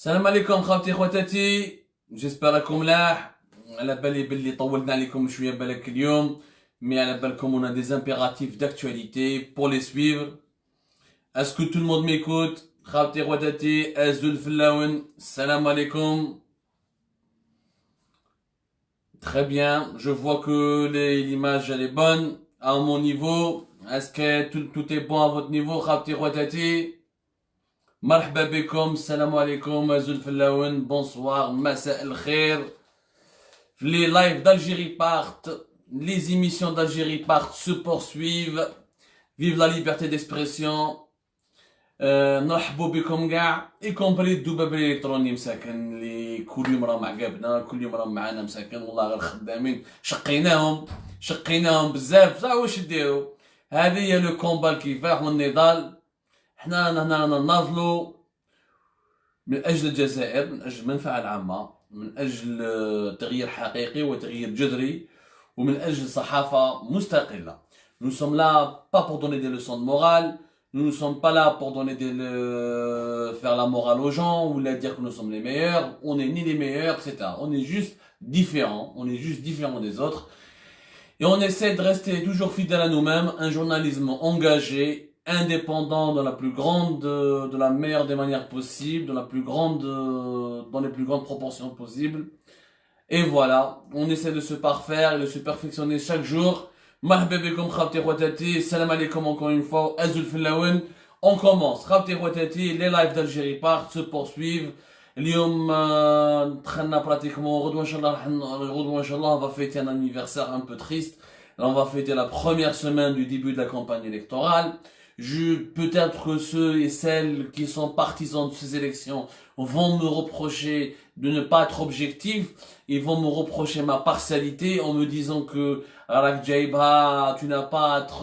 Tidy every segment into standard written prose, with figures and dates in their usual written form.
السلام عليكم خوتي خواتاتي. جيسبر راكم ملاح. على بالي بلي طولنا عليكم شويه بالك اليوم، مي على بالكم on a des impératifs d'actualité pour les suivre. Est-ce que tout le monde m'écoute؟ خوتي خواتاتي ازو الفلاون السلام عليكم. Très bien, je vois que l'image elle est bonne à mon niveau. Est-ce que tout est bon à votre niveau خوتي خواتاتي؟ مرحبا بكم السلام عليكم ازو الفلاون بونسوار مساء الخير. Les lives d'Algérie partent, les émissions d'Algérie partent se poursuivent. Vive la liberté d'expression. نرحبوا بكم كاع y compris الدباب الالكتروني مساكن اللي كل يوم راهم معقبنا، كل يوم راهم معانا مساكن والله غير خدامين. شقيناهم بزاف بصح واش نديرو؟ هذه هي لو كومبا الكفاح والنضال. حنا هنا نناضلوا من اجل الجزائر، من اجل المنفعه العامه، من اجل تغيير حقيقي وتغيير جذري، ومن اجل صحافه مستقله. Nous sommes là pas pour donner des leçons de morale, nous ne sommes pas là pour donner faire la morale aux gens ou leur dire que nous sommes les meilleurs. On n'est ni les meilleurs, etc. On est juste différents des autres. Et on essaie de rester toujours fidèle à nous-mêmes, un journalisme engagé, indépendant dans de la meilleure des manières possibles, dans les plus grandes proportions possibles. Et voilà, on essaie de se parfaire et de se perfectionner chaque jour. مرحبا بكم خوتي خواتاتي السلام عليكم encore une fois ازو الفلاون. On commence خوتي خواتاتي. Les lives d'Algérie partent se poursuivent. اليوم دخلنا pratiquement غدوة ان شاء الله on va fêter un anniversaire un peu triste. Là on va fêter la première semaine du début de la campagne électorale. Peut-être que ceux et celles qui sont partisans de ces élections vont me reprocher de ne pas être objectif. Ils vont me reprocher ma partialité en me disant que Arak Jaibha, tu n'as pas à être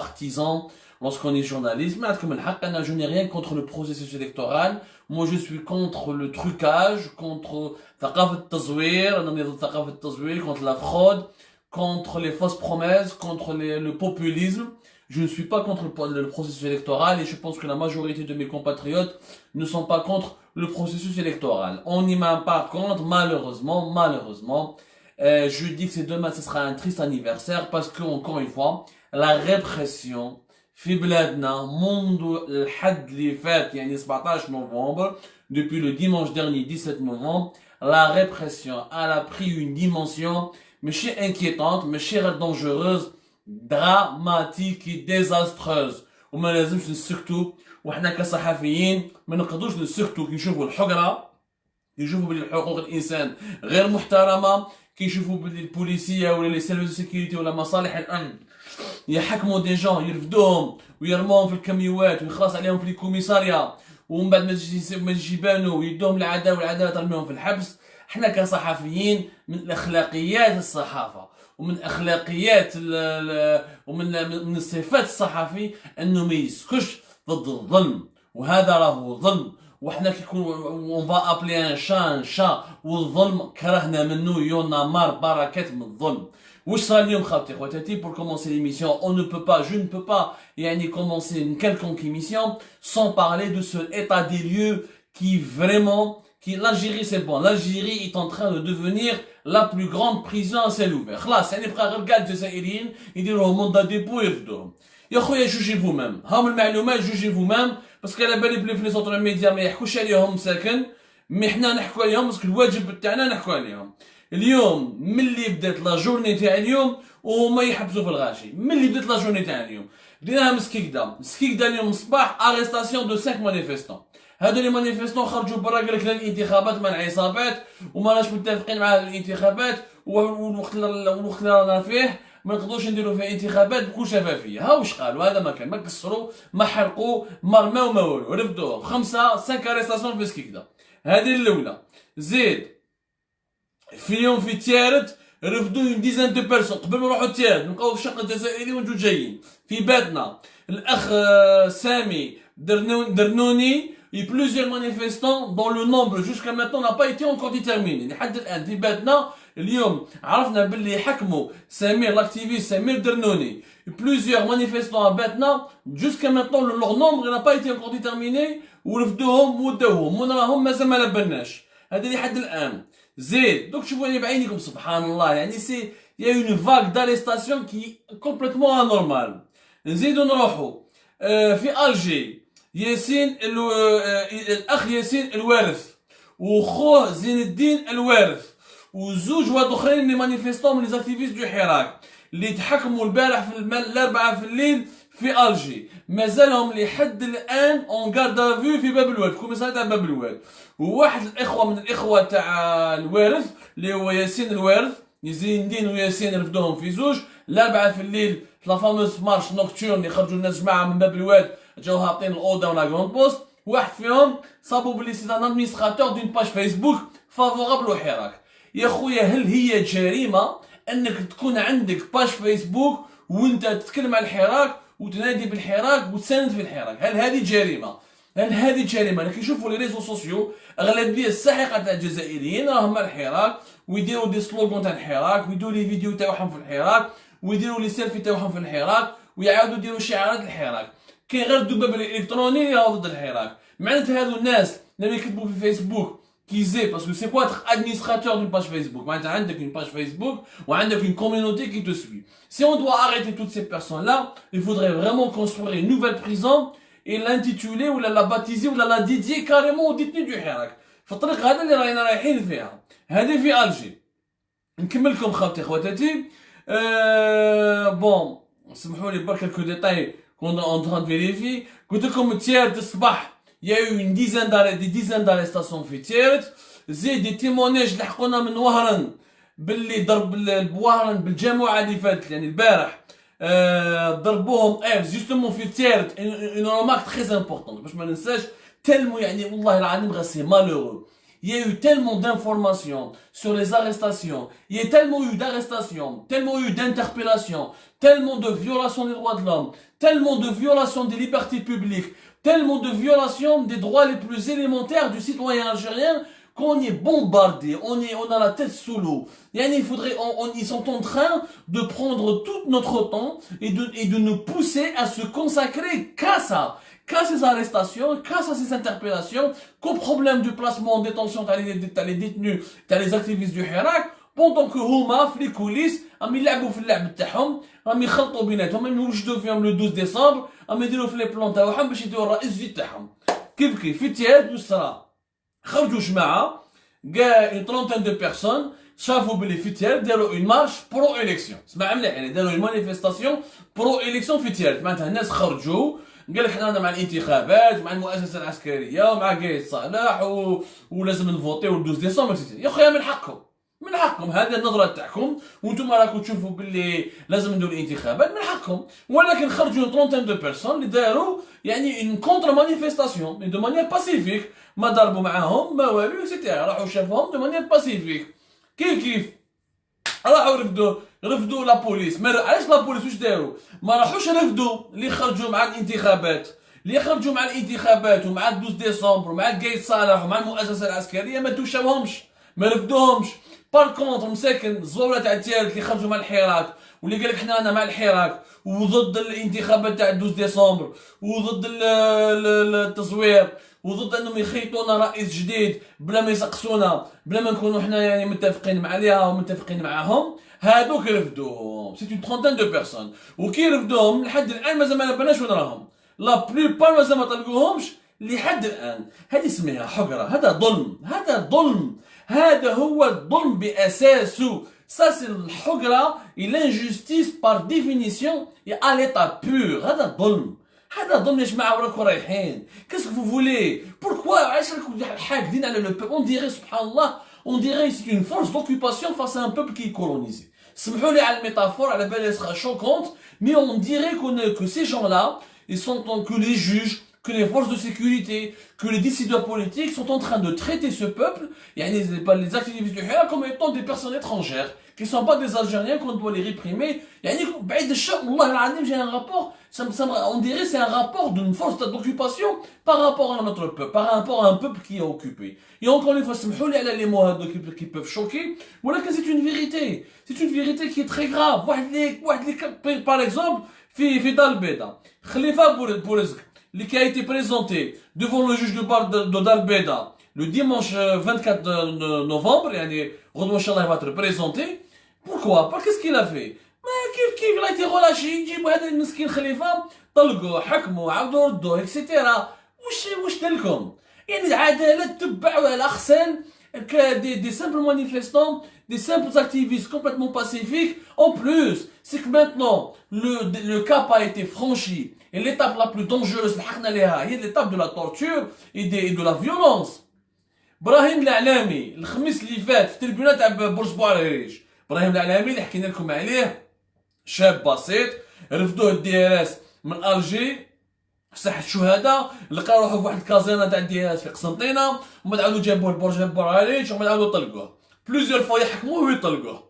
partisan lorsqu'on est journaliste. Mais je n'ai rien contre le processus électoral. Moi je suis contre le trucage, contre contre la fraude, contre les fausses promesses, contre le populisme. Je ne suis pas contre le processus électoral et je pense que la majorité de mes compatriotes ne sont pas contre le processus électoral. On n'y m'a pas contre, malheureusement. Je dis que demain ce sera un triste anniversaire parce que, encore une fois, la répression, في بلادنا منذ الحد اللي فات يعني 17 novembre, depuis le dimanche dernier 17 novembre, la répression elle a pris une dimension ماشي inquiétante, ماشي dangereuse, dramatique et désastreuse. وما لازمش نسكتوا، وحنا كصحفيين ما نقدروش نسكتوا كي نشوفوا الحقره، كي نشوفوا بلي حقوق الانسان غير محترمه، كي نشوفوا بلي البوليسيه ولا لي سيرفيس سيكوريتي ولا مصالح الامن يحكموا دي جون يرفدوهم ويرموهم في الكاميوات ويخلص عليهم في الكوميساريا، ومن بعد ما يجي يبانوا ويدوهم للعداله والعداله ترميهم في الحبس. احنا كصحفيين من اخلاقيات الصحافه ومن اخلاقيات ومن صفات الصحفي انه ما يسكتش ضد الظلم، وهذا راهو ظلم. وحنا كيكون اون فا ابلي ان شا والظلم كرهنا منه يونا مار بركات من الظلم. واش صار اليوم خوتي خواتاتي؟ Pour commencer l'émission, je ne peux pas يعني commencer une quelconque émission sans parler de ce état des lieux l'Algérie c'est bon, l'Algérie est en train de devenir la plus grande prison à ciel ouvert. خلاص يعني بقى غير كاع الجزائريين يديروهم مندا ديبو ويرفدوهم. يا خويا جوجي فو ميم، هاهم المعلومات جوجي فو ميم، باسكو على بالي بلي في لي سوتر ميديا ما يحكوش عليهم مساكن، مي حنا نحكوا عليهم باسكو الواجب تاعنا نحكوا عليهم. اليوم ملي بدات لا جورني تاع اليوم وهما يحبسوا في الغاشي، ملي بدات لا جورني تاع اليوم بديناها مسكيكدا اليوم الصباح اريستاسيون دو 5 مانيفيستون. هادو لي مانيفيستون خرجوا برا قال لك لا الانتخابات منع عصابات وما راش متفقين مع الانتخابات، والوقت اللي رانا فيه ما نقدروش نديروا فيه انتخابات بكل شفافيه. ها واش قالوا؟ هذا ما كان، ما كسروا ما حرقوا ما رماو ما والو، رفدوهم 5 اريستاسيون في سكيكدا. هذه الاولى. زيد في يوم في تيارت رفدوا اون ديزان دو بيرسون قبل ما نروحوا تيارت نلقاو في الشق الجزائري ونجو جايين في باتنا. الاخ سامي درنوني et plusieurs manifestants dont le nombre jusqu'à maintenant n'a pas été encore déterminé. لحد الآن في باتنا اليوم عرفنا باللي حكموا سمير لاكتيفيست سمير درنوني plusieurs manifestants à Batna jusqu'à maintenant leur nombre n'a pas été encore déterminé ورفدوهم ودوهم ونراهم مازال ما لبناش هذا اللي حد الان زيد دوك شوفوا بعينيكم سبحان الله يعني سي يا اون فاغ داريستاسيون كي كومبليتمون انورمال نزيدو نروحوا في الجي ياسين الاخ ياسين الوارث وخوه زين الدين الوارث وزوج واحد اخرين من مانيفيستون من ليزاكتيفيست دو حراك اللي تحكموا البارح في الاربعاء في الليل في الجي مازالهم لحد الان اون غارد فيو في باب الواد في كوميساريات تاع باب الواد وواحد الاخوه من الاخوه تاع الوارث اللي هو ياسين الوارث زين الدين وياسين رفدوهم في زوج الاربعاء في الليل في لا فاموس مارش نوكتورن اللي خرجوا الناس جماعه من باب الواد جاو هابطين الاوضه ولا كروند بوست واحد فيهم صابوا بلي سي ان ادمينستراتور دون باج فيسبوك فافورابل وحراك يا خويا هل هي جريمه انك تكون عندك باج فيسبوك وانت تتكلم على الحراك وتنادي بالحراك وتساند في الحراك هل هذه جريمه هل هذه جريمه لكن شوفوا لي ريزو سوسيو اغلبيه الساحقه تاع الجزائريين راهم مع الحراك ويديروا دي سلوغون تاع الحراك ويديروا لي فيديو تاعهم في الحراك ويديروا لي سيلفي تاعهم في الحراك ويعاودوا يديروا شعارات الحراك كاين غير الذباب الالكتروني اللي راهو ضد الحراك معناتها هذو الناس اللي يكتبوا في فيسبوك كيزي باسكو سي كوا être administrateur d'une page Facebook معناتها عندك une page Facebook وعندك une communauté qui te suit si on doit arrêter toutes ces personnes là il faudrait vraiment construire une nouvelle prison et l'intituler ou la baptiser ou la dédier carrément aux détenus du حراك في الطريق هذا اللي راينا رايحين فيها هذه في الجي نكمل لكم خواتي خواتاتي بون سمحوا لي برك كلكو ديتاي كون اون تران فيريفي قلت لكم تيارت الصباح il y a eu des dizaines d'arrestations في تيارت زيد دي تيموناج لحقونا من وهران باللي ضرب بوهران بالجمعه اللي فاتت يعني البارح ضربوهم جوستومون في تيارت اون رومارك تري امبورطون باش ما ننساش تالمو يعني والله العظيم غير سي مالورو il y a eu tellement d'informations sur les arrestations, il y a tellement eu d'arrestations, tellement eu d'interpellations, tellement de violations des droits de l'homme, tellement de violations des libertés publiques, tellement de violations des droits les plus élémentaires du citoyen algérien qu'on est bombardé, on a la tête sous l'eau. Ils sont en train de prendre tout notre temps et de nous pousser à se consacrer qu'à ça. Qu'à ces arrestations, qu'à ces interpellations, qu'au problème du placement en détention t'as les détenus, t'as les activistes du Hirak, pendant que هما في les coulisses راهم يلعبوا في اللعب تاعهم راهم يخلطوا بيناتهم راهم يوجدوا فيهم لو 12 ديسمبر راهم يديروا في لي بلان تاعهم باش يديروا الرئيس الجديد تاعهم كيف في تياد والصرا خرجوا جماعه كاع اون طرونتين دو بيرسون شافوا بلي في تياد داروا اون مارش برو اليكسيون اسمع مليح يعني داروا اون مانيفيستاسيون برو اليكسيون في تياد معناتها الناس خرجوا قال لك حنا مع الانتخابات مع المؤسسه العسكريه ومع قايد صالح ولازم نفوتيو 12 ديسمبر يا خويا من حقكم هذه النظره تاعكم وانتم راكم تشوفوا باللي لازم نديروا الانتخابات من حقكم ولكن خرجوا 30 دو بيرسون اللي داروا يعني اون كونتر مانيفيستاسيون دو مانيير باسيفيك ما ضربوا معاهم ما والو سيتيرا راحوا شافوهم دو مانيير باسيفيك كيف راحوا رفدوا لا بوليس علاش لا بوليس واش داروا ما راحوش رفدوا اللي خرجوا مع الانتخابات ومع 12 ديسمبر ومع قايد صالح ومع المؤسسه العسكريه ما توشاوهمش ما رفدوهمش بار كونتر مساكن الزوره تاع التيارت اللي خرجوا مع الحراك واللي قال لك حنا رانا مع الحراك وضد الانتخابات تاع 12 ديسمبر وضد التزوير وضد انهم يخيطونا رئيس جديد بلا ما يسقسونا بلا ما نكونوا حنا يعني متفقين عليها ومتفقين معاهم هادوك رفدوهم سي اون ترونتين دو بيرسون وكي رفدوهم لحد الان مازال ما لبناش وين راهم لا بلوبار مازال ما طلقوهمش لحد الان هذه اسمها حقره هذا هو الظلم باساسه ça c'est الحقره et l'injustice par définition et à l'état pur هذا ظلم يا جماعه وراكم رايحين كاسكو فو فولي بوركوا علاش راكم حاقدين على لو بوبل on dirait سبحان الله on dirait c'est une force d'occupation face à un peuple qui est colonisé سمحوا لي على الميتافور على بالي سera choquante mais on dirait que ces gens là ils sont que les juges que les forces de sécurité, que les décideurs politiques sont en train de traiter ce peuple, les activistes du Hirak, comme étant des personnes étrangères, qui ne sont pas des Algériens, qu'on doit les réprimer. J'ai un rapport, on dirait c'est un rapport d'une force d'occupation par rapport à notre peuple, par rapport à un peuple qui est occupé. Et encore une fois, les mots qui peuvent choquer, voilà que c'est une vérité. C'est une vérité qui est très grave. Par exemple, في Dalbeda, Khalifa Bourezk, qui a été présenté devant le juge de Dalbeda le dimanche 24 novembre, et il va être présenté. Pourquoi? Parce qu'est-ce qu'il a fait? كيف il a été relâché, يجيبوا هذا المسكين خليفه طلقوه حكموا عاودوا ردوه اكسيتيرا. واش دلكم؟ يعني العداله تبعوا على احسن des simples manifestants, des simples activistes complètement pacifiques. En plus, c'est que maintenant, le cap a été franchi. Et l'étape la plus dangereuse, c'est l'étape de la torture et de la violence. Brahim L'Alami, الخميس اللي فات في التربيونات تاع برج بوعريريج. إبراهيم العلامي اللي حكينا لكم عليه، شاب بسيط رفدوه الدي ار اس من الجي في ساحه الشهداء، لقى روحو في واحد الكازينه تاع الدي ار اس في قسنطينه، ومن بعد عاودو جابوه لبرج بوعريريج، ومن بعد عاودو طلقوه بليزيور فوا، يحكموه ويطلقوه.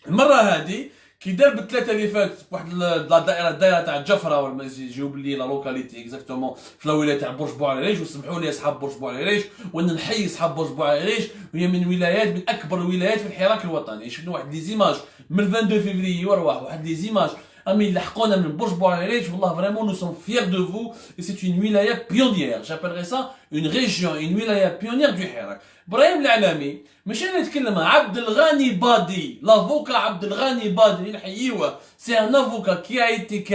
المره هادي كي دار بالثلاثه اللي فاتت واحد الدائره تاع الجفره، ولا ما يجيو لي لا لوكاليتي اكزاكتومون في الولايه تاع برج بوعريريج. وسمحوا لي اصحاب برج بوعريريج وان نحيي اصحاب برج بوعريريج، وهي من اكبر الولايات في الحراك الوطني. شفنا واحد لي زيماج من 22 فيفري ورواح، واحد لي زيماج امي لحقونا من برج بوعريريج. والله فريمون نو سون فيير دو فو et c'est une wilaya pionnière. J'appellerais ça une région, une wilaya pionnière du Hirak. إبراهيم العلامي ماشي نتكلم عبد الغني بادي، l'avocat عبد الغني بادي نحييوه. C'est un avocat qui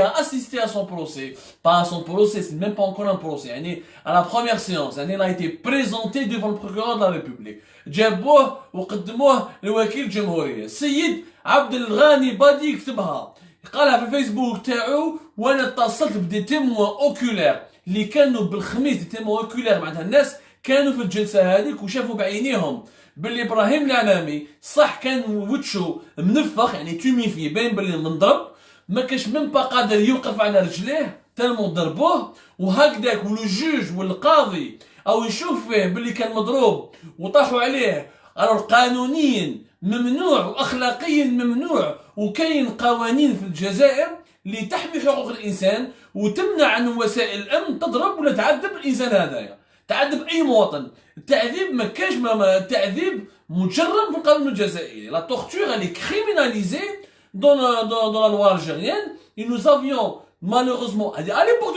a assisté à son procès, pas à son procès, c'est même pas encore un procès. يعني à la première séance يعني il a été présenté devant le procureur de la République. جابوه وقدموه لوكيل الجمهورية. السيد عبد الغني بادي كتبها، قالها في الفيسبوك تاعو، وانا اتصلت بدي تيموان اوكولير اللي كانوا بالخميس. دي تيموان اوكولير معناتها الناس كانوا في الجلسه هذيك وشافوا بعينيهم باللي ابراهيم العلامي صح كان وجهه منفخ، يعني توميفي، باين باللي منضرب، ما كانش من با قادر يوقف على رجليه تالمو ضربوه. وهكذاك ولو جوج والقاضي او يشوف فيه باللي كان مضروب وطاحوا عليه. الو قانونيا ممنوع واخلاقيا ممنوع، وكاين قوانين في الجزائر اللي تحمي حقوق الانسان وتمنع عن وسائل الامن تضرب ولا تعذب الانسان هذايا، تعذب اي مواطن. التعذيب ما كاش، التعذيب مجرم في القانون الجزائري. لا torture elle est criminalisée dans la loi algérienne. Et nous avions malheureusement à l'époque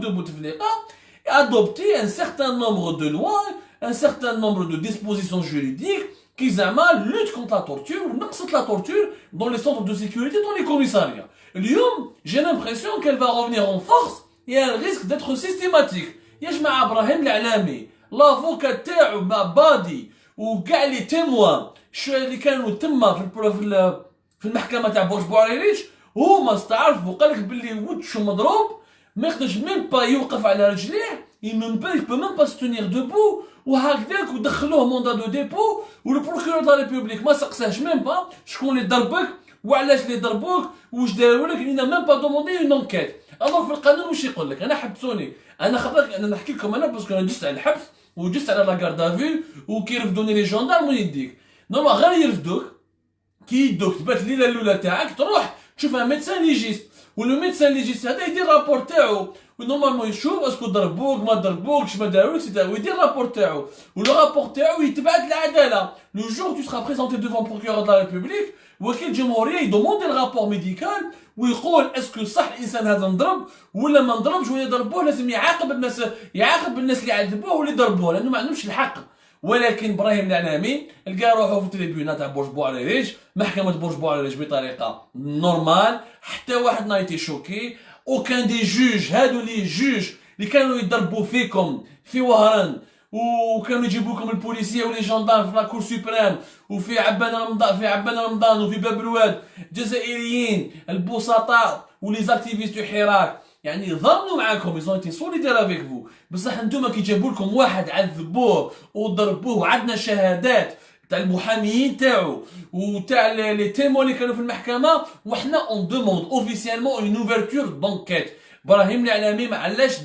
de Bouteflika, adopté un certain nombre de lois, un certain nombre de dispositions juridiques qui luttent contre la torture ou contre la torture dans les centres de sécurité, dans les commissariats. J'ai l'impression qu'elle va revenir en force et elle risque d'être systématique. يجمع ابراهيم العلامي لافوكا تاعو بادي وكاع لي تيموان اللي كانوا تما في المحكمه تاع برج بوعريريج، هما استعرفوا قالك باللي وجهه مضروب، ما يقدرش ميم با يوقف على رجليه، يمم با يبو ميم با ستونير دوبو. وهكذاك ودخلوه موندا دو ديبو، والبروكورور دو ريبوبليك ما سقساهش ميم با شكون اللي ضربك وعلاش اللي ضربوك واش داروا لك، il n'a même pas demandé une enquête. الوغ في القانون واش يقول لك؟ انا حبسوني، انا خاطر انا نحكي لكم انا باسكو انا جست على الحبس وجست على لا كاردافيو وكيرفدوني لي جوندارم ويديك نورمال غير يرفدوك كي يدوك تبات الليله الاولى تاعك تروح تشوف ان ميدسان ليجيست، ولو ميدسان ليجيست هذا يدير رابور تاعو ونورمالمون يشوف اسكو ضربوك ما ضربوكش ما داروش ويدير رابور تاعو، ولو رابور تاعو يتبعت للعداله. لو جور tu seras présenté devant procureur de la République وكيل الجمهوريه يدوموندي الرابور ميديكال ويقول اسكو صح الانسان هذا نضرب ولا ما نضربش، ولا ضربوه لازم يعاقب الناس اللي عذبوه واللي ضربوه لانه ما عندهمش الحق. ولكن ابراهيم العلامي لقى روحو في التريبيونات تاع برج بوعريريج، محكمه برج بوعريريج بطريقه نورمال، حتى واحد نايتي شوكي. اوكان دي جوج هادو لي جوج اللي كانوا يضربوا فيكم في وهران وكانوا يجيبوكم البوليسيه ولي جاندار في لاكور سوبريم وفي عبان رمضان وفي باب الواد، جزائريين البسطاء ولي زاكتيفيست دو حراك يعني ظنوا معاكم ils ont été solidaires avec vous. بصح انتوما كي جابوا لكم واحد عذبوه وضربوه وعندنا شهادات تاع المحاميين تاعو وتاع لي تيمون اللي كانوا في المحكمه، وحنا اون دوموند اوفيسيالمون اون اوفرتور دونكيت. ابراهيم العلامي ما علاش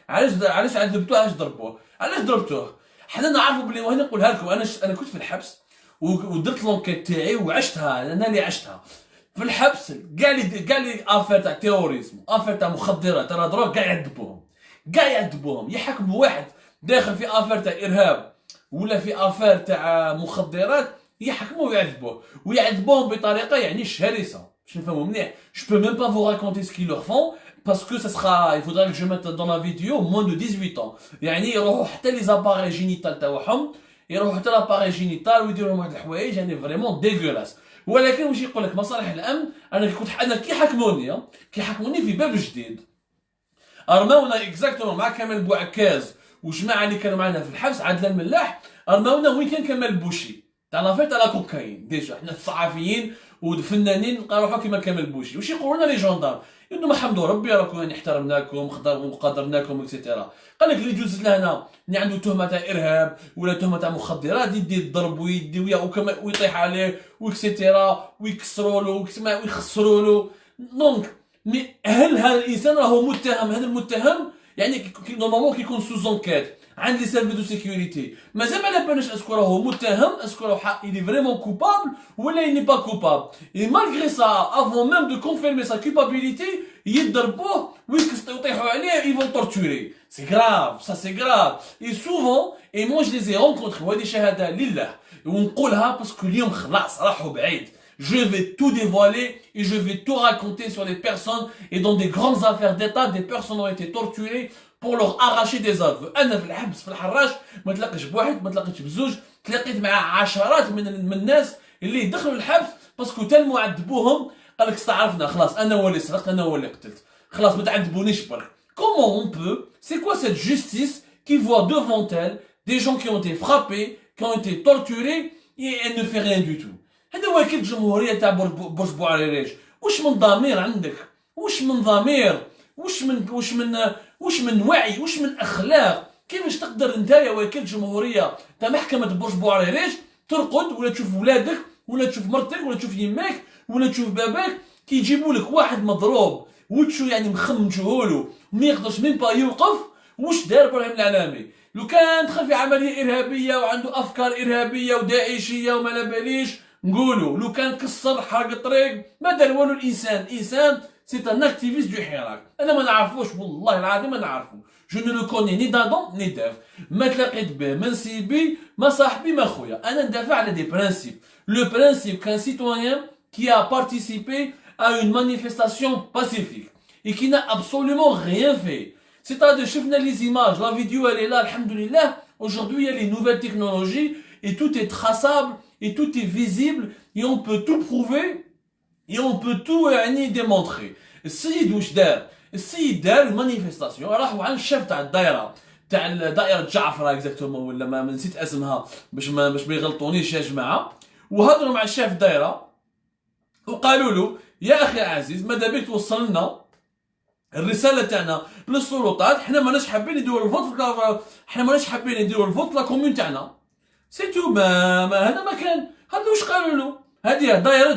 عذبتوه، علاش ضربوه، علاش ضربتوه؟ حنا نعرفوا بلي، وهنا نقولها لكم، انا كنت في الحبس ودرت لونكيت تاعي وعشتها، انا اللي عشتها في الحبس. كاع لي افير تاع تيروريزم، افير تاع مخدرات تاع دروغ، كاع يعذبوهم يحكموا واحد داخل في افير تاع ارهاب ولا في افير تاع مخدرات، يحكموه ويعذبوهم بطريقه يعني شرسه. باش نفهموا مليح، je peux même pas vous raconter ce qu'ils leur font parce que ça sera, il faudra que je mette dans la vidéo moins de 18 ans. يعني يروحوا حتى لي زاباري جينيتال تاعهم، يروحوا حتى لاباري جينيتال ويديروا لهم واحد الحوايج يعني فريمون ديغولاس. ولكن واش يقول لك مصالح الامن، انا كي حكموني في باب جديد، رماونا اكزاكتومون مع كمال بوعكاز وجماعه اللي كانوا معنا في الحبس، عادل الملاح، رماونا وين كان كمال بوشي تاع لافير تاع لا كوكايين. ديجا حنا الصحفيين والفنانين نلقى روحنا كيما كمال بوشي. واش يقولوا لنا لي جوندارم؟ يقولوا لهم حمدوا ربي راكم يعني احترمناكم وقدرناكم اكسيتيرا. قال لك اللي يجوز لهنا اللي عنده تهمه تاع ارهاب ولا تهمه تاع مخدرات يدي الضرب ويدي ويطيح عليه واكسيتيرا ويكسروا له ويخسروا له. دونك مي هل هذا الانسان راهو متهم؟ هذا المتهم يعني نورمالمون كيكون سوز انكيت عند لي سيرفيس دو سيكوريتي، مازال ما لاباناش اسكو راهو متهم، اسكو راهو il est vraiment coupable ولا il n'est pas coupable. Et malgré ça, avant même de confirmer sa culpabilité, يضربوه ويطيحوا عليه، ils vont torturer. C'est grave, ça c'est grave. Et souvent, et moi je les ai rencontrés، وهذه شهاده لله ونقولها باسكو اليوم خلاص راحوا بعيد. Je vais tout dévoiler et je vais tout raconter sur les personnes, et dans des grandes affaires d'État, des personnes ont été torturées pour leur arracher des aveux. انا في الحبس في الحراش ما تلاقيش بواحد، ما تلاقيتش بزوج، تلاقيت مع عشرات من الناس اللي دخلوا الحبس باسكو تالمو عذبوهم. قال لك استعرفنا خلاص، انا هو اللي سرقت، انا هو اللي قتلت، خلاص ما تعذبونيش برك. Comment on peut, c'est quoi cette justice qui voit devant elle des gens qui ont été frappés, qui ont été torturés et elle ne fait rien du tout؟ هذا هو كي الجمهوريه تاع برج بوعريريج. واش من ضمير عندك؟ واش من ضمير؟ واش من وعي؟ واش من اخلاق؟ كيفاش تقدر نتايا وكيل جمهوريه تاع محكمه برج بوعريريج ترقد ولا تشوف ولادك ولا تشوف مرتك ولا تشوف يماك ولا تشوف باباك كيجيبوا لك واحد مضروب وتشو يعني مخمجهولو ما يقدرش مين با يوقف؟ واش دار ابراهيم العلامي؟ لو كان دخل في عمليه ارهابيه وعنده افكار ارهابيه وداعشيه وما لا باليش نقولوا، لو كان كسر حرق الطريق ما دار والو. الانسان سي ان اكتيفيست دو حراك. انا ما نعرفوش والله العظيم ما نعرفو، جو نو لو كوني ني دادون ني داف، ما تلاقيت به ما نسيبي ما صاحبي ما خويا. انا ندافع على دي برانسيب. لو برانسيب كان سيتويان qui a participé à une manifestation pacifique et qui n'a absolument rien fait. C'est-à-dire, شفنا les images, la vidéo elle est là, alhamdoulilah. Aujourd'hui il y a les nouvelles technologies et tout est traçable et tout est visible et on peut tout prouver et on peut tout يعني démontrer. السيد واش دار؟ السيد دار المانيفستاسيون، راحوا عند الشيف تاع الدائره تاع دائره جعفره اكزاكتومون ولا ما نسيت اسمها باش ما يغلطونيش يا جماعه، وهضروا مع الشيف الدائره وقالوا له يا اخي العزيز ماذا بك توصل لنا الرساله تاعنا للسلطات، حنا ماناش حابين نديروا الفوت، حنا ماناش حابين نديروا الفوت لا كومون تاعنا سي تو. ما هذا ما كان. هذا واش قالوا له؟ هذه دائره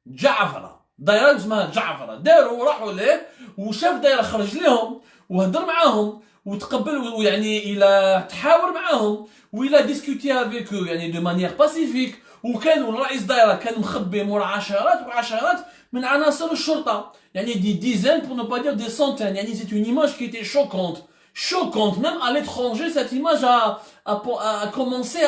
جعفره دائره اسمها جعفره. داروا وراحوا ليه وشاف دائره خرج لهم وهضر معاهم وتقبل ويعني الى تحاور معاهم وإلى ديسكوتي افيك يعني دو مانيير باسيفيك. وكان الرئيس دائره كان مخبي مور عشرات وعشرات من عناصر الشرطه، يعني دي ديزين pour ne pas dire des centaines. يعني c'est une image qui était choquante. Même à l'étranger cette image a commencé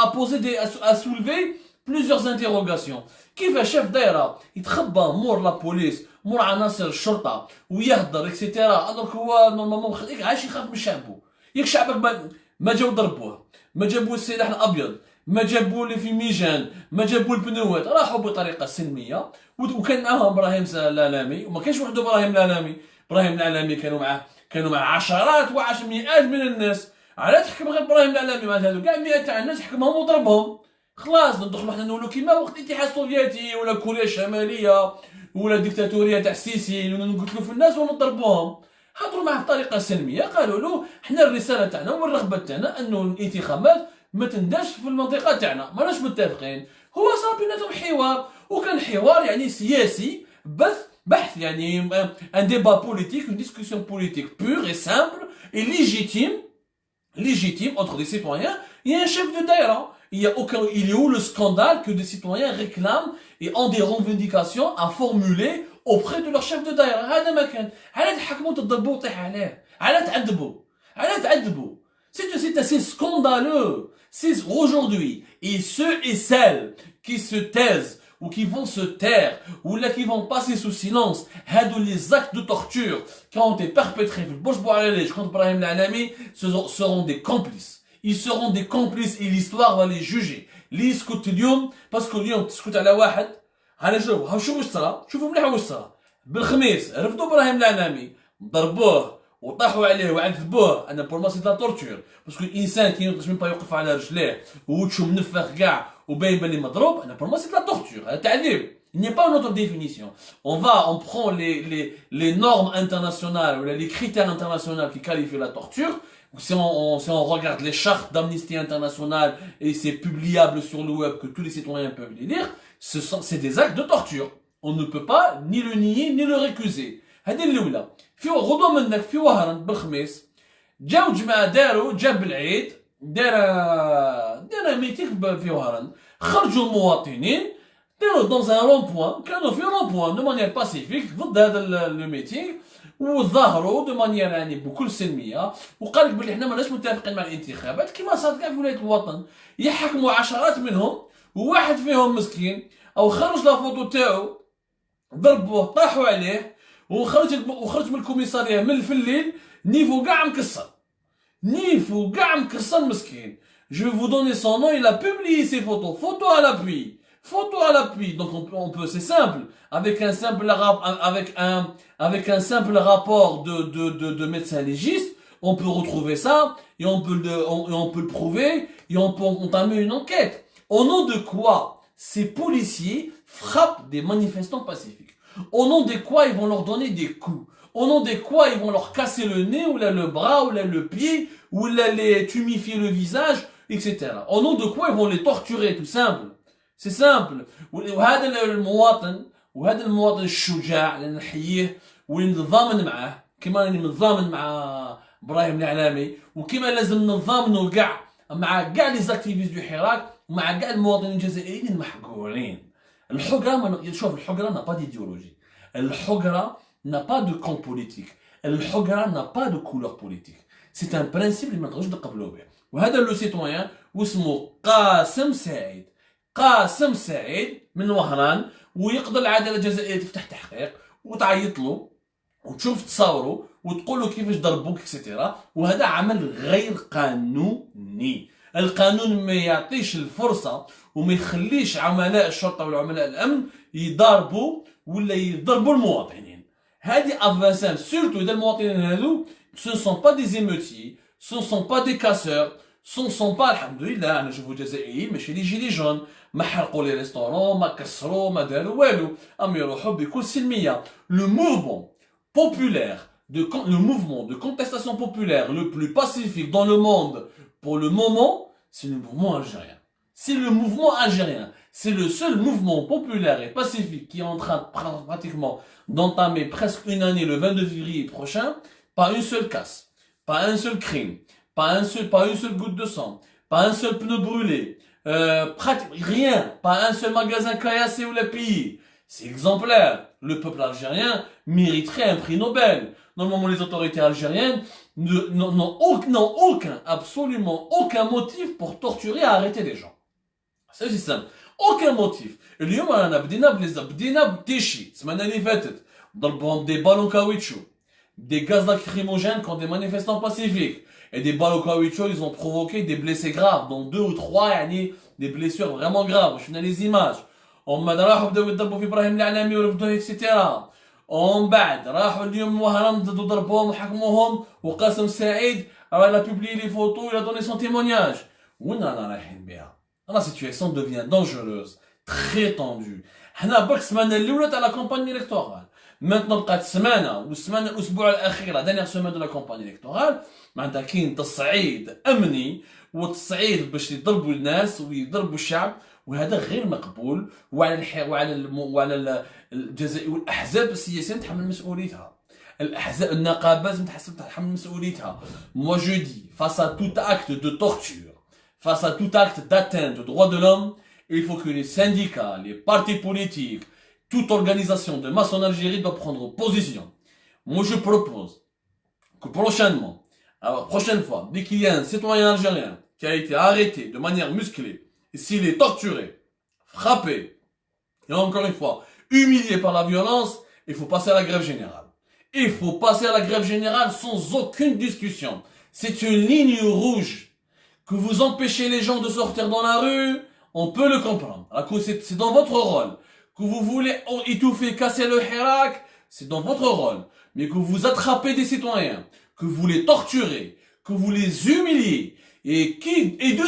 à poser à soulever plusieurs interrogations. كيف شاف دايره يتخبى مور لا بوليس مور عناصر الشرطه ويهضر اكسيتيرا، الوغ هو نورمالمون خليك عايش يخاف من شعبه. ياك شعبك ما جاو ضربوه، ما جابوا السلاح الابيض، ما جابوا لي فيميجان، ما جابوا البنوات، راحوا بطريقه سلميه. وكان معاهم ابراهيم العلامي وما كانش وحده ابراهيم العلامي كانوا مع عشرات مئات من الناس. على تحكم غير ابراهيم العلامي مع هذو كاع مئات تاع الناس حكمهم وضربهم. خلاص ندخلوا حنا نولوا كيما وقت الاتحاد السوفيتي ولا كوريا الشماليه ولا ديكتاتوريه تاع السيسي نقتلوا في الناس ونضربوهم. هضروا معاه بطريقه سلميه، قالوا له حنا الرساله تاعنا والرغبه تاعنا انه الانتخابات ما تنداش في المنطقه تاعنا، ماناش متفقين. هو صار بيناتهم حوار، وكان حوار يعني سياسي بث بحث يعني un débat politique, une discussion politique pure et simple et légitime entre des citoyens. Il y a un chef de daïra. Il est où le scandale que des citoyens réclament et ont des revendications à formuler auprès de leur chef de daïra. هذا ما كان. على تحكموا تضربوا وطيح عليه. على تعذبوا. C'est assez scandaleux. C'est aujourd'hui, et ceux et celles qui se taisent, ou qui vont se taire, ou là qui vont passer sous silence, les actes de torture qui ont été perpétrés contre Brahim Al-Alami seront des complices. Ils seront des complices et l'histoire va les juger. اللي يسكت اليوم باسكو اليوم تسكت على واحد على جو شوفوا واش صرا شوفوا مليح واش صرا بالخميس رفضوا ابراهيم العنامي ضربوه وطاحوا عليه وعذبوه انا بور ما سي لا تورتور باسكو الانسان كي ينقص من با يوقف على رجليه ووجهه منفخ كاع وباين بلي مضروب انا بور ما سي لا تورتور هذا تعذيب. Il n'y a pas une autre définition. On prend les normes internationales ou les critères internationaux qui qualifient la torture. Si on regarde les chartes d'Amnesty International et c'est publiable sur le web que tous les citoyens peuvent les lire, c'est des actes de torture. On ne peut pas ni le nier ni le récuser. هذه الأولى. في غدوة منك في وهران بالخميس جاو جماعة داروا جاب العيد دار ميتينغ في وهران خرجوا المواطنين داروا dans un rond-point كانوا في rond-point de manière pacifique ضد هذا الميتينغ وظهروا دو مانيير يعني بكل سلميه وقال لك بلي حنا ماناش متفقين مع الانتخابات كيما صارت كاع في ولايه الوطن يحكموا عشرات منهم وواحد فيهم مسكين او خرج لا فوتو تاعو ضربوه طاحوا عليه وخرج من الكوميساريه من في الليل نيفو كاع مكسر مسكين. Je vais vous donner son nom, il a publié ses photos, photo à l'appui. Donc on peut, c'est simple, avec un simple rapport de médecin légiste, on peut retrouver ça et on peut le prouver et on peut entamer une enquête. Au nom de quoi ces policiers frappent des manifestants pacifiques? Au nom de quoi ils vont leur donner des coups? Au nom de quoi ils vont leur casser le nez ou là le bras ou là le pied ou là les tuméfier le visage, etc. Au nom de quoi ils vont les torturer, tout simple. C'est simple. وهذا المواطن الشجاع اللي نحييه واللي نتضامن معاه كما راني متضامن مع ابراهيم العلامي وكما لازم نتضامنوا مع كاع لي زاكتيفيست دو حراك ومع كاع المواطنين الجزائريين المحقورين. شوف الحقره n'a pas d'idéologie. الحقره n'a pas de camp politique. الحقره n'a pas de couleur politique. C'est un principe اللي ما نقدروش نقبلوه به. وهذا لو سيتويان واسمه قاسم سعيد من وهران ويقدر العداله الجزائريه تفتح تحقيق وتعيط له وتشوف تصاوره وتقول له كيفاش ضربوك اكسيتيرا وهذا عمل غير قانوني. القانون ما يعطيش الفرصه وما يخليش عملاء الشرطه والعملاء الامن يضربوا ولا يضربوا المواطنين. هذه افاسان سورتو اذا المواطنين هذو ce ne sont pas des émeutiers, ce ne sont pas des casseurs, ce ne sont pas alhamdoulilah انا نشوفوا جزائريين ماشي لي جيلي جون ما حرقوا لي ريستورون ما كسروا ما داروا والو اما يروحوا بكل سلميه. Le mouvement de contestation populaire le plus pacifique dans le monde pour le moment c'est le mouvement algérien. C'est le mouvement algérien. C'est le seul mouvement populaire et pacifique qui est en train pratiquement d'entamer presque une année le 22 février prochain. Pas une seule casse, pas un seul crime, pas une seule goutte de sang, pas un seul pneu brûlé, rien, pas un seul magasin caillassé ou la pillé. C'est exemplaire. Le peuple algérien mériterait un prix Nobel. Normalement, les autorités algériennes n'ont absolument aucun motif pour torturer et arrêter les gens. C'est aussi simple. Aucun motif. اليوم أنا بدينا بتيشي السمانة اللي فاتت ضربهم des ballons caoutchouc. Des gaz lacrymogènes contre des manifestants pacifiques. Et des balles au caoutchouc, ils ont provoqué des blessés graves, dont 2 ou 3, des blessures vraiment graves. Je finis les images. On m'a راحوا بداو يضربوا في ابراهيم العلامي ورفضوه اكسيتيرا. ومن بعد راحوا اليوم وهران ضربوهم وحكموهم وقاسم سعيد elle a publié les photos, il a donné son témoignage. وين رانا رايحين بها؟ La situation devient dangereuse, très tendue. حنا برك السمانه الاولى تاع لا كومباني الكتورال. Maintenant بقات سمانه الاسبوع الاخير dernière semaine de la campagne électorale معناتها كاين تصعيد امني وتصعيد باش يضربوا الناس ويضربوا الشعب وهذا غير مقبول. وعلى الجزائر والاحزاب السياسيه تحمل مسؤوليتها. الاحزاب النقابات تحمل مسؤوليتها. Moi je dis, face à tout acte de torture, face à tout acte d'atteinte aux droits de l'homme, il faut que les syndicats, les partis politiques, toute organisation de masse en Algérie doit prendre position. Moi je propose que prochainement, alors prochaine fois, dès qu'il y a un citoyen algérien qui a été arrêté de manière musclée, et s'il est torturé, frappé, et encore une fois, humilié par la violence, il faut passer à la grève générale. Il faut passer à la grève générale sans aucune discussion. C'est une ligne rouge. Que vous empêchez les gens de sortir dans la rue, on peut le comprendre. C'est dans votre rôle. Que vous voulez étouffer, casser le Hirak, c'est dans votre rôle. Mais que vous attrapez des citoyens, que vous les torturez, que vous les humiliez, et de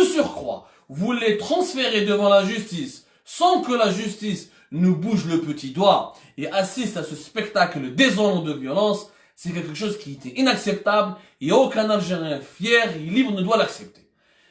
surcroît, vous les transférez devant la justice, sans que la justice ne bouge le petit doigt et assiste à ce spectacle désolant de violence, c'est quelque chose qui était inacceptable et aucun Algérien fier et libre ne doit l'accepter.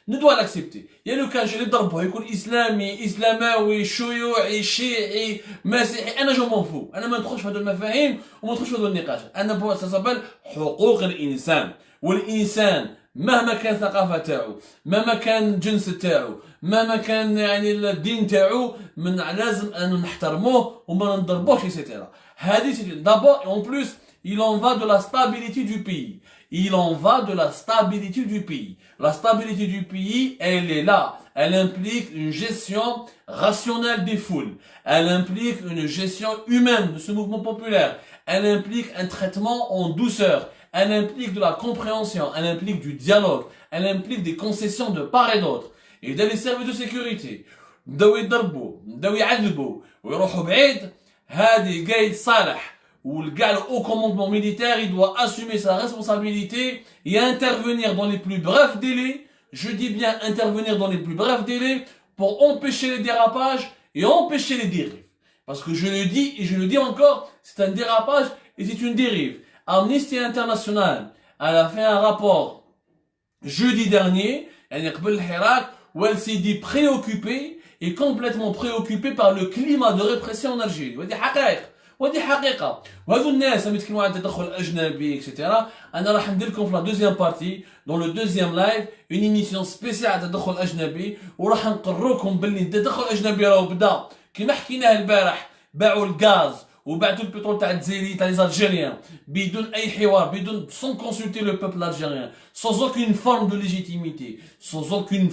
Ne doit l'accepter. Il y a le cas, je l'ai ضربه يكون إسلامي إسلاماوي شيوعي شيعي مسيحي أنا جو m'en fous. أنا ما ندخلش في هذو المفاهيم وما ندخلش في هذو النقاش. أنا سأقبل حقوق الإنسان والإنسان مهما كان الثقافة تاعو مهما كان الجنس تاعو مهما كان يعني الدين تاعو من لازم أن نحترموه وما نضربوش إتسيتيرا. هذه d'abord et en plus il en va de la stabilité du pays. Il en va de la stabilité du pays. La stabilité du pays, elle est là. Elle implique une gestion rationnelle des foules. Elle implique une gestion humaine de ce mouvement populaire. Elle implique un traitement en douceur. Elle implique de la compréhension. Elle implique du dialogue. Elle implique des concessions de part et d'autre. Et dans les services de sécurité, بداو يضربوا بداو يعذبوا ويروحوا بعيد. هذه قايد صالح. Où le gars, le haut commandement militaire, il doit assumer sa responsabilité et intervenir dans les plus brefs délais. Je dis bien intervenir dans les plus brefs délais pour empêcher les dérapages et empêcher les dérives. Parce que je le dis et je le dis encore, c'est un dérapage et c'est une dérive. Amnesty International, elle a fait un rapport jeudi dernier, où elle s'est dit préoccupée et complètement préoccupée par le climat de répression en Algérie. ودي حقيقة وهذو الناس اللي يتكلموا عن التدخل الأجنبي etc. أنا راح ندير لكم في لا دوزيام بارتي دون لو دوزيام لايف اون ايميسيون سبيسيال على التدخل الأجنبي وراح نقرركم باللي التدخل الأجنبي راهو بدا كيما حكيناه البارح باعوا الغاز وبعتوا البترول تاع الجزائري تاع لي الجيريان بدون أي حوار بدون sans consulter le peuple algérien sans aucune forme de légitimité sans aucune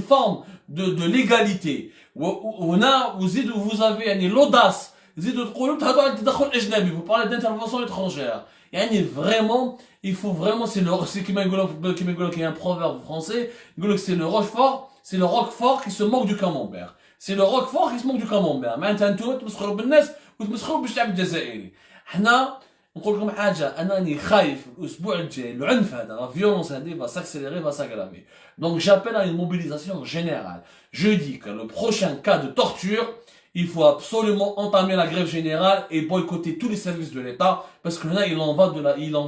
forme de légalité وهنا وزيد vous avez يعني l'audace زيدوا تقولوا تهضروا على التدخل الاجنبي vous parlez d'intervention étrangère يعني vraiment il faut vraiment c'est كيما يقولوا il y a un proverbe français يقول لك c'est le roquefort qui se moque du camembert c'est le roquefort qui se moque du camembert معناتها انتم تمسخروا بالناس وتمسخروا بالشعب الجزائري. حنا نقول لكم حاجه انني خايف الاسبوع الجاي العنف هذا la violence هذه va s'accélérer va s'aggraver donc j'appelle à une mobilisation générale. Je dis que le prochain cas de torture il faut absolument entamer la grève générale et boycotter tous les services de l'État parce que là il en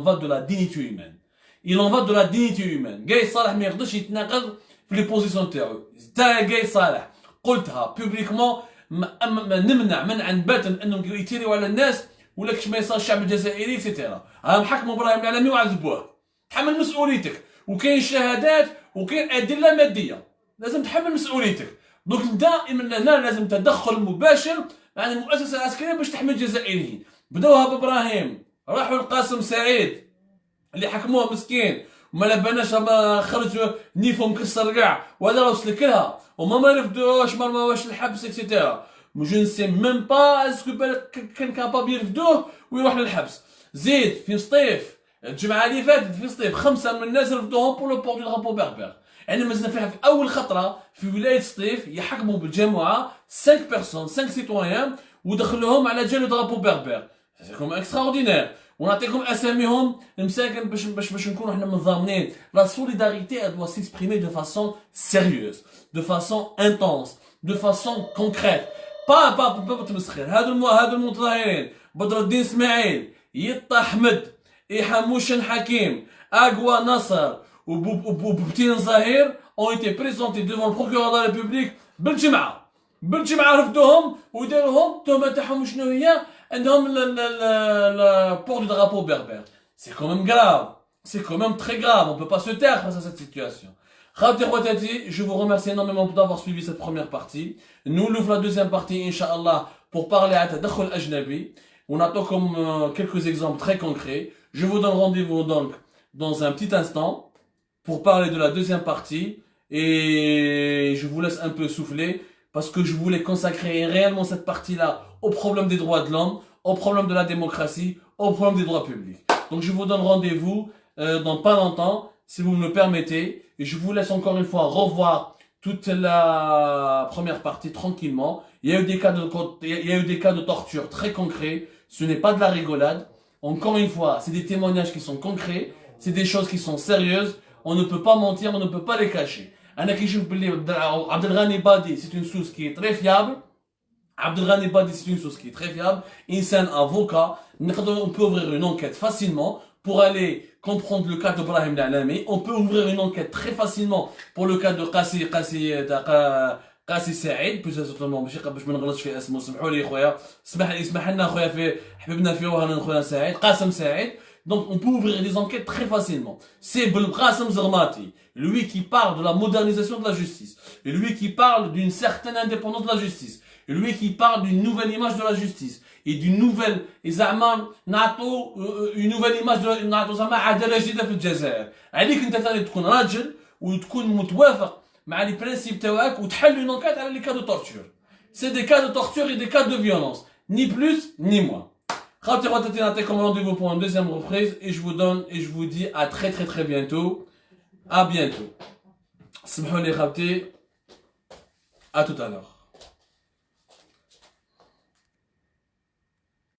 va de la dignité humaine. Il en va de la dignité humaine. جاي صالح ما يقدرش يتناقض في لي بوزيسيون تاعو. تا جاي صالح قلتها بوبليكمون نمنع منعا باتا انهم يتيريو على الناس ولا كش ما يصير الشعب الجزائري اكسيتيرا. راهم حكموا ابراهيم العلمي وعذبوه. تحمل مسؤوليتك وكاين شهادات وكاين ادله ماديه لازم تحمل مسؤوليتك. دونك دائما هنا لازم تدخل مباشر مع المؤسسه العسكريه باش تحمي الجزائريين. بداوها بابراهيم راحوا لقاسم سعيد اللي حكموه مسكين وما لبناش ما خرج نيفو مكسر كاع وهذا راه وصل لها وما رفدوش ما واش الحبس اكسيتيرا. جو نسي ميم با اسكو كان كاباب يرفدوه ويروح للحبس. زيد في سطيف الجمعه اللي فاتت في سطيف 5 من الناس رفدوهم بور لو بور دو درابو بربر. يعني مازلنا فيها في اول خطره في ولايه سطيف يحكموا بالجماعه 5 بيرسون 5 سيتويان ودخلوهم على جال درابو بربر. سيكون اكستراوردينير ونعطيكم اساميهم المساكن باش نكونوا حنا منظمين. لا سوليداريتي doit s'exprimer de façon sérieuse de façon intense de façon concrète با تمسخير. هادو المتظاهرين بدر الدين اسماعيل يطا احمد حموشن حكيم اقوى نصر وبوبتين Zahir ont été présentés devant le procureur de la République بالجمعة رفدوهم وداروهم التهمة تاعهم شنو هي عندهم port du drapeau berbère. C'est quand même grave, c'est quand même très grave, on peut pas se taire face à cette situation. Khatir Watati, je vous remercie énormément d'avoir suivi cette première partie. Nous ouvrons la deuxième partie, Inch'Allah, pour parler à Tadakhul Ajnabi. On attend comme quelques exemples très concrets. Je vous donne rendez-vous donc dans un petit instant pour parler de la deuxième partie. Et je vous laisse un peu souffler parce que je voulais consacrer réellement cette partie-là au problème des droits de l'homme, au problème de la démocratie, au problème des droits publics. Donc je vous donne rendez-vous dans pas longtemps, si vous me le permettez. Et je vous laisse encore une fois revoir toute la première partie tranquillement. Il y a eu des cas de torture très concrets. Ce n'est pas de la rigolade. Encore une fois, c'est des témoignages qui sont concrets. C'est des choses qui sont sérieuses. On ne peut pas mentir, on ne peut pas les cacher. Abdelghani Badi, c'est une source qui est très fiable. Abdelghani Badi, c'est une source qui est très fiable. C'est un avocat. On peut ouvrir une enquête facilement pour aller comprendre le cas d'Ibrahim Lalami. On peut ouvrir une enquête très facilement pour le cas de قاسي سعيد بلوز سورتومون باش ما نغلطش في اسمه. سمحوا لي خويا، اسمح لنا خويا في حبيبنا في وهران خويا سعيد قاسم سعيد. Donc on peut ouvrir des enquêtes très facilement. C'est Belqasem Zermati, lui qui parle de la modernisation de la justice, et lui qui parle d'une certaine indépendance de la justice, et lui qui parle d'une nouvelle image de la justice et d'une nouvelle une nouvelle image de نعطوا زعما عداله جديده في الجزائر. عليك انت ثاني تكون راجل وتكون متوافق مع les principes تاعك وتحل une enquête على les cas de torture. C'est des cas de torture et des cas de violence, ni plus ni moins. Khatir Watati n'attend comme rendez-vous pour une deuxième reprise et je vous dis à très bientôt. À bientôt. Smhouli Khabti, à tout à l'heure.